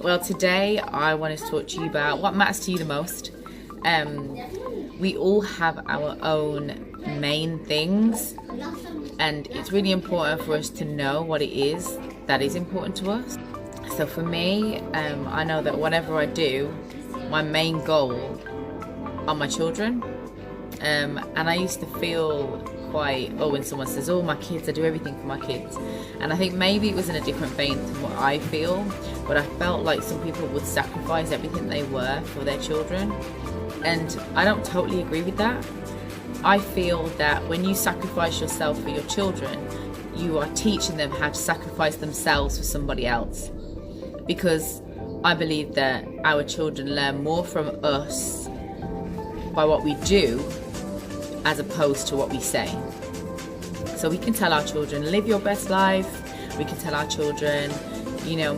Well, today I wanted to talk to you about what matters to you the most. We all have our own main things, and it's really important for us to know what it is that is important to us. So for me, I know that whatever I do, my main goal are my children. And I used to feel quite, when someone says, oh, my kids, I do everything for my kids. And I think maybe it was in a different vein to what I feel, but I felt like some people would sacrifice everything they were for their children. And I don't totally agree with that. I feel that when you sacrifice yourself for your children, you are teaching them how to sacrifice themselves for somebody else. Because I believe that our children learn more from us by what we do as opposed to what we say. So we can tell our children, live your best life. We can tell our children,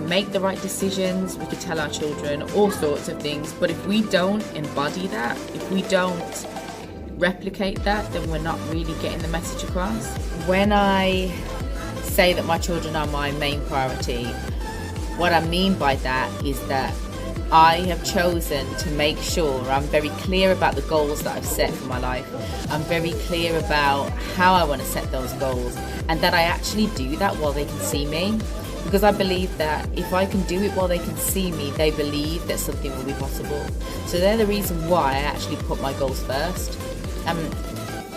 make the right decisions. We can tell our children all sorts of things. But if we don't embody that, if we don't replicate that, then we're not really getting the message across. When I say that my children are my main priority, what I mean by that is that I have chosen to make sure I'm very clear about the goals that I've set for my life. I'm very clear about how I want to set those goals, and that I actually do that while they can see me. Because I believe that if I can do it while they can see me, they believe that something will be possible. So they're the reason why I actually put my goals first.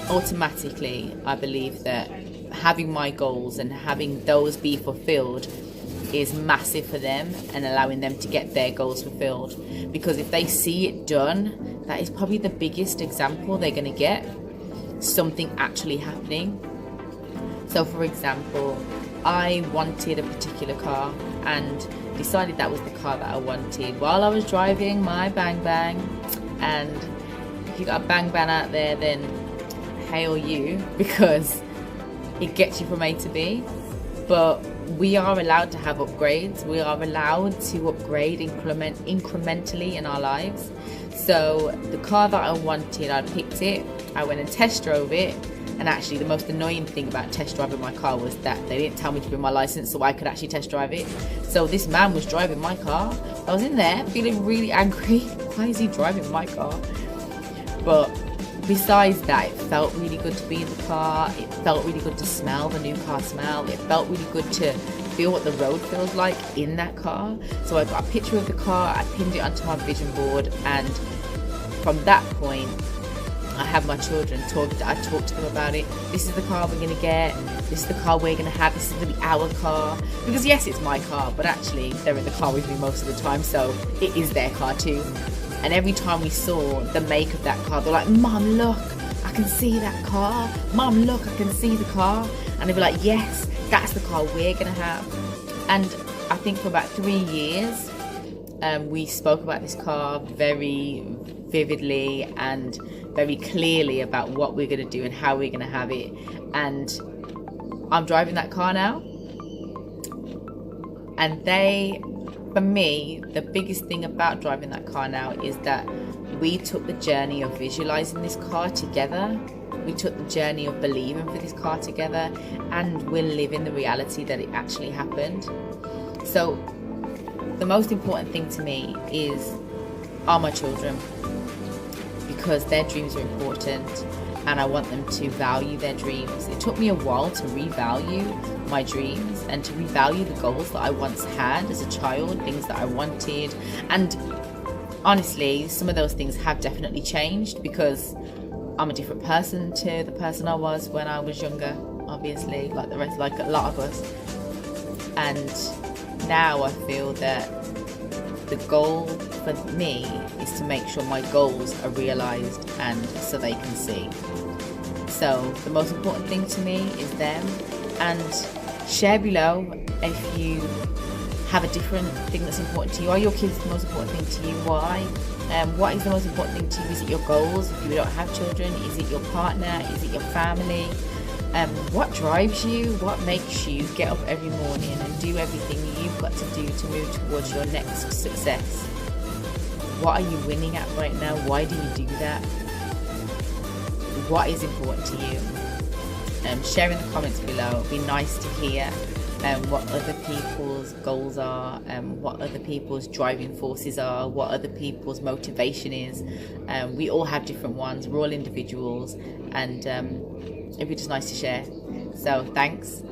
Automatically, I believe that having my goals and having those be fulfilled is massive for them, and allowing them to get their goals fulfilled. Because if they see it done, that is probably the biggest example they're going to get something actually happening. So for example, I wanted a particular car and decided that was the car that I wanted while I was driving my Bang Bang. And if you got a Bang Bang out there, then hail you, because it gets you from A to B. But we are allowed to have upgrades. We are allowed to upgrade incrementally in our lives. So the car that I wanted, I picked it. I went and test drove it. And actually the most annoying thing about test driving my car was that they didn't tell me to bring my license so I could actually test drive it. So this man was driving my car. I was in there feeling really angry. Why is he driving my car? But besides that, it felt really good to be in the car. It felt really good to smell the new car smell. It felt really good to feel what the road feels like in that car. So I got a picture of the car, I pinned it onto my vision board, and from that point, I have my children I talked to them about it. This is the car we're going to get. This is the car we're going to have. This is going to be our car. Because yes, it's my car, but actually they're in the car with me most of the time, so it is their car too. And every time we saw the make of that car, they're like, Mum, look, I can see that car. Mum, look, I can see the car. And they'd be like, yes, that's the car we're going to have. And I think for about 3 years, we spoke about this car very vividly and very clearly about what we're going to do and how we're going to have it. And I'm driving that car now. And for me, the biggest thing about driving that car now is that we took the journey of visualizing this car together. We took the journey of believing for this car together, and we're living the reality that it actually happened. So the most important thing to me are my children, because their dreams are important and I want them to value their dreams. It took me a while to revalue my dreams and to revalue the goals that I once had as a child, things that I wanted. And honestly, some of those things have definitely changed, because I'm a different person to the person I was when I was younger, obviously, like a lot of us. And now I feel that the goal for me is to make sure my goals are realized and so they can see. So the most important thing to me is them. And share below if you have a different thing that's important to you. Are your kids the most important thing to you? Why? What is the most important thing to you? Is it your goals? If you don't have children, is it your partner? Is it your family? What drives you? What makes you get up every morning and do everything you've got to do to move towards your next success? What are you winning at right now? Why do you do that? What is important to you? Share in the comments below. It'd be nice to hear. what other people's goals are, what other people's driving forces are, what other people's motivation is. We all have different ones, we're all individuals, and it'd be just nice to share. So thanks.